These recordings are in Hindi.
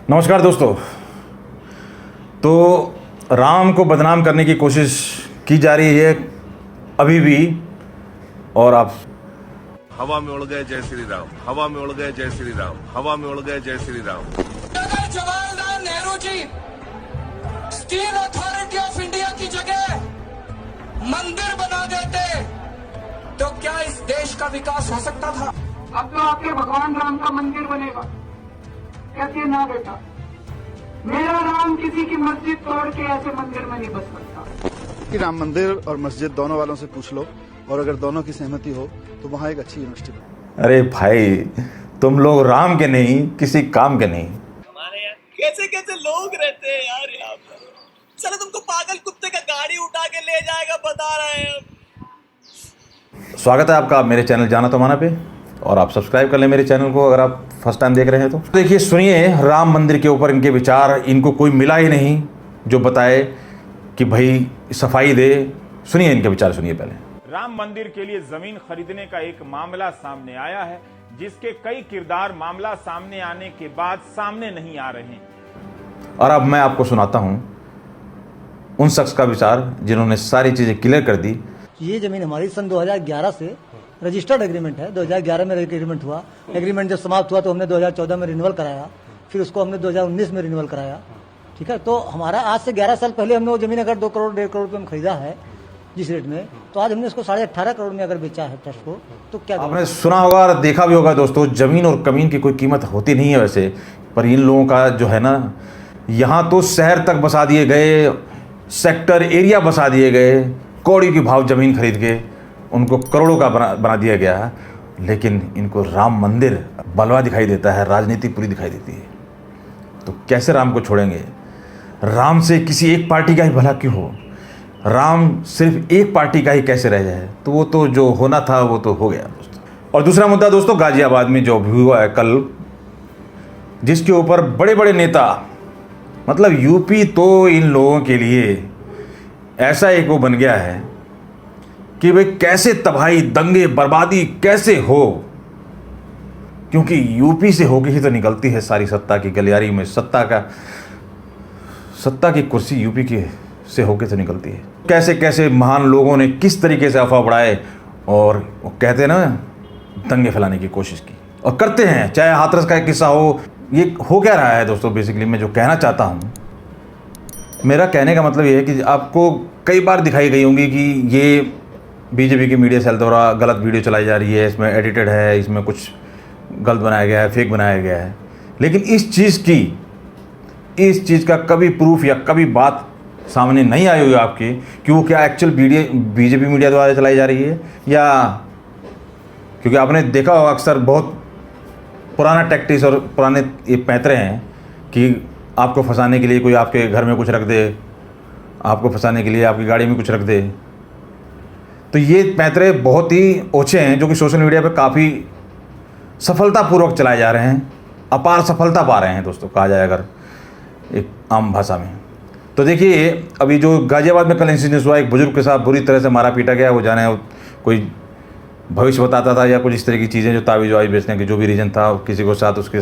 नमस्कार दोस्तों। तो राम को बदनाम करने की कोशिश की जा रही है अभी भी, और आप हवा में उड़ गए जय श्री राम, हवा में उड़ गए जय श्री राम, हवा में उड़ गए जय श्री राम। अगर Jawaharlal Nehru ji steel authority of India की जगह मंदिर बना देते तो क्या इस देश का विकास हो सकता था? अब तो आपके भगवान राम का मंदिर बनेगा। कहती है ना बेटा, मेरा राम किसी की मस्जिद तोड़ के ऐसे मंदिर में नहीं बस सकता। कि राम मंदिर और मस्जिद दोनों वालों से पूछ लो, और अगर दोनों की सहमति हो तो वहाँ एक अच्छी यूनिवर्सिटी बने। अरे भाई, तुम लोग राम के नहीं, किसी काम के नहीं। हमारे यहाँ कैसे कैसे लोग रहते हैं यार यहाँ पर। चलो तुमको पागल कुत्ते का गाड़ी उठा के ले जाएगा, बता रहे हैं। स्वागत है आपका मेरे चैनल जाना तो माना पे, और आप सब्सक्राइब कर लें मेरे चैनल को अगर आप फर्स्ट टाइम देख रहे हैं तो। देखिए, सुनिए राम मंदिर के ऊपर इनके विचार। इनको कोई मिला ही नहीं जो बताए कि भाई सफाई दे। सुनिए इनके विचार, सुनिए पहले। राम मंदिर के लिए जमीन खरीदने का एक मामला सामने आया है, जिसके कई किरदार मामला सामने आने के बाद सामने नहीं आ रहे हैं। और अब मैं आपको सुनाता हूं उन शख्स का विचार जिन्होंने सारी चीजें क्लियर कर दी। ये जमीन हमारी सन 2011 से रजिस्टर्ड एग्रीमेंट है। 2011 में एग्रीमेंट हुआ। एग्रीमेंट जब समाप्त हुआ तो हमने 2014 में रिन्यूअल कराया, फिर उसको हमने 2019 में रिन्यूअल कराया। ठीक है, तो हमारा आज से 11 साल पहले हमने वो जमीन अगर 2 करोड़ 1.5 करोड़ रुपये में खरीदा है जिस रेट में, तो आज हमने उसको 18.5 करोड़ में अगर बेचा है ट्रस्ट को, तो क्या आपने सुना होगा और देखा भी होगा दोस्तों, जमीन और कमीन की कोई कीमत होती नहीं है वैसे, पर इन लोगों का जो है ना, यहाँ तो शहर तक बसा दिए गए, सेक्टर एरिया बसा दिए गए, कौड़ी की भाव जमीन खरीद के उनको करोड़ों का बना दिया गया है। लेकिन इनको राम मंदिर बलवा दिखाई देता है, राजनीति पूरी दिखाई देती है। तो कैसे राम को छोड़ेंगे? राम से किसी एक पार्टी का ही भला क्यों हो? राम सिर्फ एक पार्टी का ही कैसे रह जाए? तो वो तो जो होना था वो तो हो गया दोस्तों। और दूसरा मुद्दा दोस्तों, गाजियाबाद में जो भी हुआ है कल, जिसके ऊपर बड़े बड़े नेता, मतलब यूपी तो इन लोगों के लिए ऐसा एक वो बन गया है कि भाई कैसे तबाही, दंगे, बर्बादी कैसे हो, क्योंकि यूपी से होके ही तो निकलती है सारी सत्ता की गलियारी में। सत्ता की कुर्सी यूपी के से होके तो निकलती है। कैसे कैसे महान लोगों ने किस तरीके से अफवाह बढ़ाए और वो कहते हैं ना, दंगे फैलाने की कोशिश की और करते हैं। चाहे हाथरस का एक किस्सा हो, ये हो क्या रहा है दोस्तों, बेसिकली मैं जो कहना चाहता हूँ, मेरा कहने का मतलब ये है कि आपको कई बार दिखाई गई होंगी कि ये बीजेपी की मीडिया सेल द्वारा गलत वीडियो चलाई जा रही है, इसमें एडिटेड है, इसमें कुछ गलत बनाया गया है, फेक बनाया गया है। लेकिन इस चीज़ का कभी प्रूफ या कभी बात सामने नहीं आई हुई आपकी कि वो क्या एक्चुअल बीजेपी मीडिया द्वारा चलाई जा रही है, या क्योंकि आपने देखा होगा अक्सर बहुत पुराना टैक्टिक्स और पुराने ये पैंतरे हैं कि आपको फंसाने के लिए कोई आपके घर में कुछ रख दे, आपको फंसाने के लिए आपकी गाड़ी में कुछ रख दे। तो ये पैंतरे बहुत ही ओछे हैं जो कि सोशल मीडिया पे काफ़ी सफलतापूर्वक चलाए जा रहे हैं, अपार सफलता पा रहे हैं दोस्तों, कहा जाए अगर एक आम भाषा में। तो देखिए, अभी जो गाजियाबाद में कल इंसिडेंस हुआ, एक बुजुर्ग के साथ बुरी तरह से मारा पीटा गया। वो जाने कोई भविष्य बताता था या कुछ इस तरह की चीज़ें, जो तावीज़ वावीज़ बेचने के जो भी रीज़न था, किसी को साथ उसके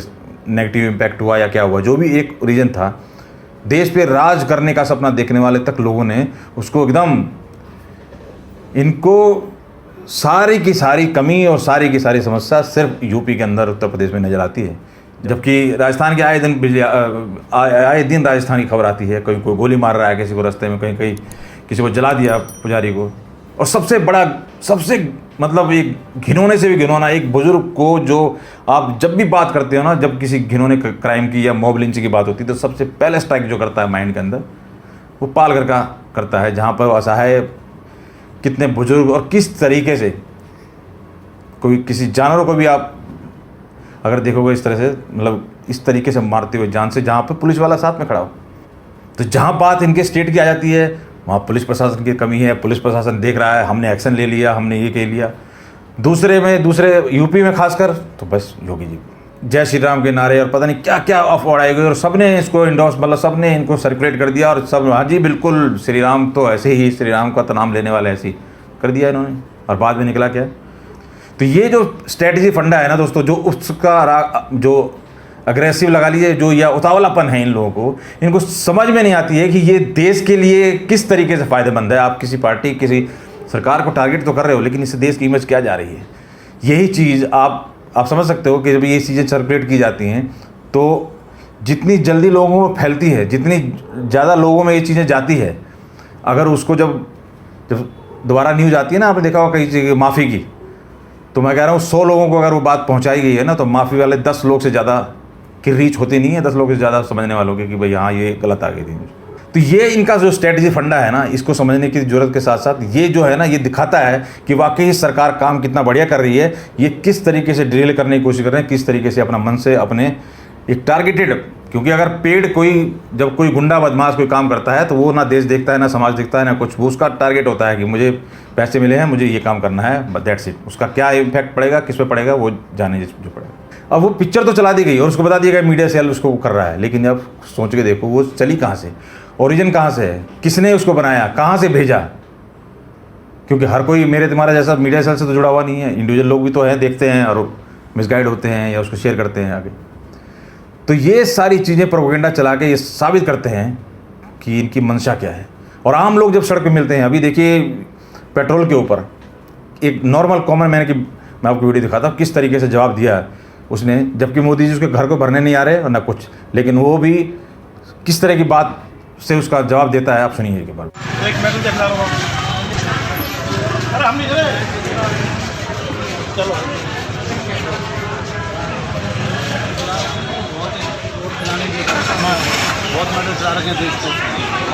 नेगेटिव इम्पैक्ट हुआ या क्या हुआ, जो भी एक रीज़न था, देश पे राज करने का सपना देखने वाले तक लोगों ने उसको एकदम, इनको सारी की सारी कमी और सारी की सारी समस्या सिर्फ यूपी के अंदर, उत्तर प्रदेश में नज़र आती है। जबकि राजस्थान के आए दिन राजस्थान की खबर आती है, कहीं कोई गोली मार रहा है किसी को रास्ते में, कहीं किसी को जला दिया पुजारी को। और सबसे बड़ा, सबसे मतलब एक घिनौने से भी घिनौना, एक बुजुर्ग को, जो आप जब भी बात करते हो ना, जब किसी घिनौने क्राइम की या मॉब लिंचिंग की बात होती है, तो सबसे पहले स्ट्राइक जो करता है माइंड के अंदर, वो पालघर का करता है, जहाँ पर असहाय कितने बुजुर्ग और किस तरीके से कोई किसी जानवरों को भी आप अगर देखोगे इस तरह से, मतलब इस तरीके से मारते हुए जान से, जहाँ पर पुलिस वाला साथ में खड़ा हो। तो जहाँ बात इनके स्टेट की आ जाती है, वहाँ पुलिस प्रशासन की कमी है, पुलिस प्रशासन देख रहा है, हमने एक्शन ले लिया, हमने ये कह लिया। दूसरे यूपी में खासकर तो बस योगी जी जय श्री राम के नारे और पता नहीं क्या क्या अफवाह उड़ाई गई, और सबने इसको इंडोर्स, मतलब सबने इनको सर्कुलेट कर दिया, और सब हाँ जी बिल्कुल श्री राम तो ऐसे ही, श्री राम का तो नाम लेने वाले ऐसे ही कर दिया इन्होंने। और बाद में निकला क्या? तो ये जो स्ट्रेटजी फंडा है ना दोस्तों, जो उसका जो अग्रेसिव लगा लीजिए, जो या उतावलापन है इन लोगों को, इनको समझ में नहीं आती है कि ये देश के लिए किस तरीके से फ़ायदेमंद है। आप किसी पार्टी, किसी सरकार को टारगेट तो कर रहे हो, लेकिन इससे देश की इमेज क्या जा रही है, यही चीज़ आप समझ सकते हो कि जब ये चीज़ें सर्कुलेट की जाती हैं तो जितनी जल्दी लोगों में फैलती है, जितनी ज़्यादा लोगों में ये चीज़ें जाती है, अगर उसको जब दोबारा न्यूज़ आती है ना, आपने देखा होगा कई चीज़ माफ़ी की, तो मैं कह रहा हूँ 100 लोगों को अगर वो बात पहुँचाई गई है ना, तो माफ़ी वाले 10 लोग से ज़्यादा की रीच होती नहीं है, 10 लोग से ज़्यादा समझने वालों की कि भाई हाँ ये गलत आ गई थी। तो ये इनका जो स्ट्रेटजी फंडा है ना, इसको समझने की ज़रूरत के साथ साथ ये जो है ना, ये दिखाता है कि वाकई सरकार काम कितना बढ़िया कर रही है। ये किस तरीके से ड्रिल करने की कोशिश कर रहे हैं, किस तरीके से अपना मन से अपने एक टारगेटेड, क्योंकि अगर पेड जब कोई गुंडा बदमाश कोई काम करता है तो वो ना देश देखता है, ना समाज देखता है, ना कुछ, वो उसका टारगेट होता है कि मुझे पैसे मिले हैं, मुझे ये काम करना है, बट दैट्स इट। उसका क्या इम्पैक्ट पड़ेगा, किस पे पड़ेगा, वो जाने जो पड़ेगा। अब वो पिक्चर तो चला दी गई और उसको बता दिया गया मीडिया सेल उसको कर रहा है, लेकिन अब सोच के देखो वो चली कहाँ से, ओरिजिन कहाँ से है, किसने उसको बनाया, कहाँ से भेजा, क्योंकि हर कोई मेरे तुम्हारा जैसा मीडिया सेल से तो जुड़ा हुआ नहीं है। इंडिविजुअल लोग भी तो हैं, देखते हैं और मिसगाइड होते हैं या उसको शेयर करते हैं आगे। तो ये सारी चीज़ें प्रोपेगेंडा चला के ये साबित करते हैं कि इनकी मंशा क्या है। और आम लोग जब सड़क पे मिलते हैं, अभी देखिए पेट्रोल के ऊपर एक नॉर्मल कॉमन मैन की मैं आपको वीडियो दिखाता हूँ किस तरीके से जवाब दिया उसने, जबकि मोदी जी उसके घर को भरने नहीं आ रहे और ना कुछ, लेकिन वो भी किस तरह की बात से उसका जवाब देता है, आप सुनिए के बाद। चलो बहुत मॉडल चला रखे हैं देश को,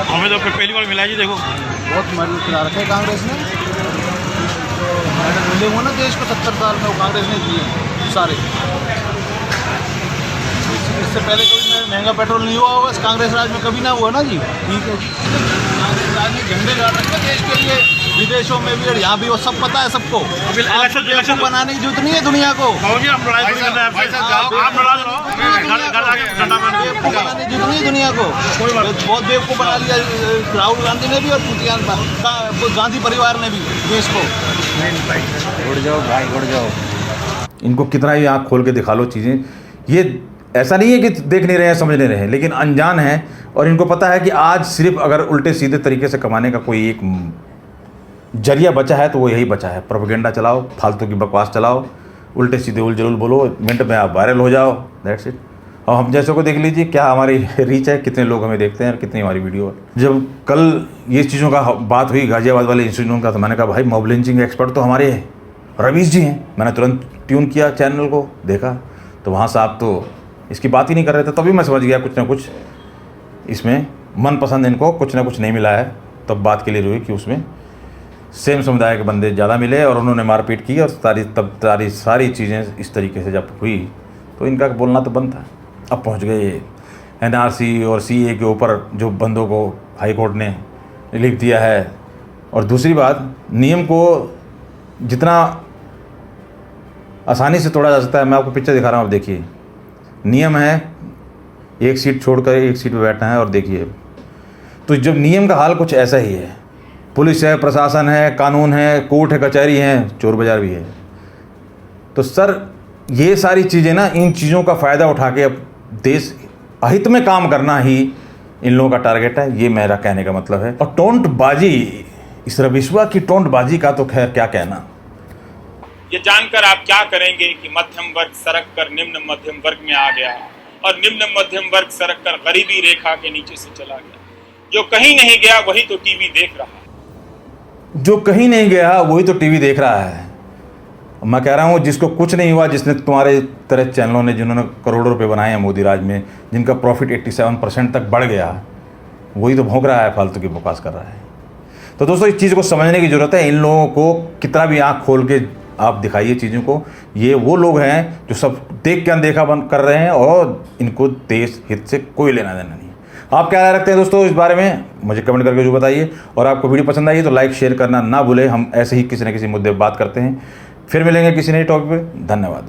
हमें तो पहली बार मिला जी, देखो बहुत मॉडल चला रखे हैं कांग्रेस ने। जो मॉडल मिले हुए ना देश को 70 साल में, वो कांग्रेस ने दिए सारे। इससे पहले कभी महंगा पेट्रोल नहीं हुआ होगा, इस कांग्रेस राज में कभी ना हुआ ना जी। ठीक है, कांग्रेस राज में झंडे गाड़ रखे देश के लिए, विदेशों में भी और यहाँ भी, वो सब पता है सबको। इलेक्शन बनाने की जरूरत नहीं है दुनिया को, बनाने की जरूरत नहीं है दुनिया को। बहुत बेवकूफ़ बना लिया राहुल गांधी ने भी और गांधी परिवार ने भी देश को। उड़ जाओ भाई, उड़ जाओ। इनको कितना ही आँख खोल के दिखा लो चीज़ें, ये ऐसा नहीं है कि देख नहीं रहे हैं, समझ नहीं रहे हैं, लेकिन अनजान है। और इनको पता है कि आज सिर्फ अगर उल्टे सीधे तरीके से कमाने का कोई एक जरिया बचा है तो वो यही बचा है। प्रोपेगेंडा चलाओ, फालतू की बकवास चलाओ, उल्टे सीधे उल जलूल बोलो, मिनट में आप वायरल हो जाओ, दैट्स इट। और हम जैसे को देख लीजिए क्या हमारी रीच है, कितने लोग हमें देखते हैं और कितनी हमारी वीडियो है। जब कल ये चीज़ों का बात हुई गाजियाबाद वाले इंस्टीट्यूट का, तो मैंने कहा भाई मॉब लिंचिंग एक्सपर्ट तो हमारे रवीश जी हैं। मैंने तुरंत ट्यून किया चैनल को, देखा तो वहाँ साहब तो इसकी बात ही नहीं कर रहे थे। तभी मैं समझ गया कुछ ना कुछ इसमें मनपसंद इनको कुछ ना कुछ नहीं मिला है। तब बात क्लियर हुई कि उसमें सेम समुदाय के बंदे ज़्यादा मिले और उन्होंने मारपीट की, और सारी चीज़ें इस तरीके से जब हुई तो इनका बोलना तो बंद था। अब पहुंच गए एनआरसी और सीए के ऊपर जो बंदों को हाई कोर्ट ने लिख दिया है। और दूसरी बात, नियम को जितना आसानी से तोड़ा जा सकता है, मैं आपको पिक्चर दिखा रहा हूँ, आप देखिए। नियम है एक सीट छोड़कर एक सीट पे बैठना है, और देखिए तो जब नियम का हाल कुछ ऐसा ही है, पुलिस है, प्रशासन है, कानून है, कोर्ट है, कचहरी है, चोर बाजार भी है। तो सर ये सारी चीज़ें ना, इन चीज़ों का फ़ायदा उठा के अब देश अहित में काम करना ही इन लोगों का टारगेट है, ये मेरा कहने का मतलब है। और टोंटबाजी, इस रविश्वा की टोंटबाजी का तो खैर क्या कहना। ये जानकर आप क्या करेंगे कि मध्यम वर्ग सड़क कर निम्न मध्यम वर्ग में आ गया और निम्न मध्यम वर्ग सड़क कर गरीबी रेखा के नीचे से चला गया। जो कहीं नहीं गया वही तो टीवी देख रहा है। जो कहीं नहीं गया वही तो टीवी देख रहा है। मैं कह रहा हूँ जिसको कुछ नहीं हुआ, जिसने तुम्हारे तरह चैनलों ने जिन्होंने करोड़ों रुपए बनाए हैं मोदी राज में, जिनका प्रॉफिट 87% तक बढ़ गया, वही तो भौंक रहा है, फालतू की बकवास कर रहा है। तो दोस्तों इस चीज़ को समझने की ज़रूरत है। इन लोगों को कितना भी आँख खोल के आप दिखाइए चीज़ों को, ये वो लोग हैं जो सब देख के अनदेखा बंद कर रहे हैं और इनको देश हित से कोई लेना देना नहीं। आप क्या राय रखते हैं दोस्तों इस बारे में, मुझे कमेंट करके जो बताइए। और आपको वीडियो पसंद आई तो लाइक शेयर करना ना भूलें। हम ऐसे ही किसी न किसी मुद्दे पर बात करते हैं। फिर मिलेंगे किसी नए टॉपिक पे। धन्यवाद।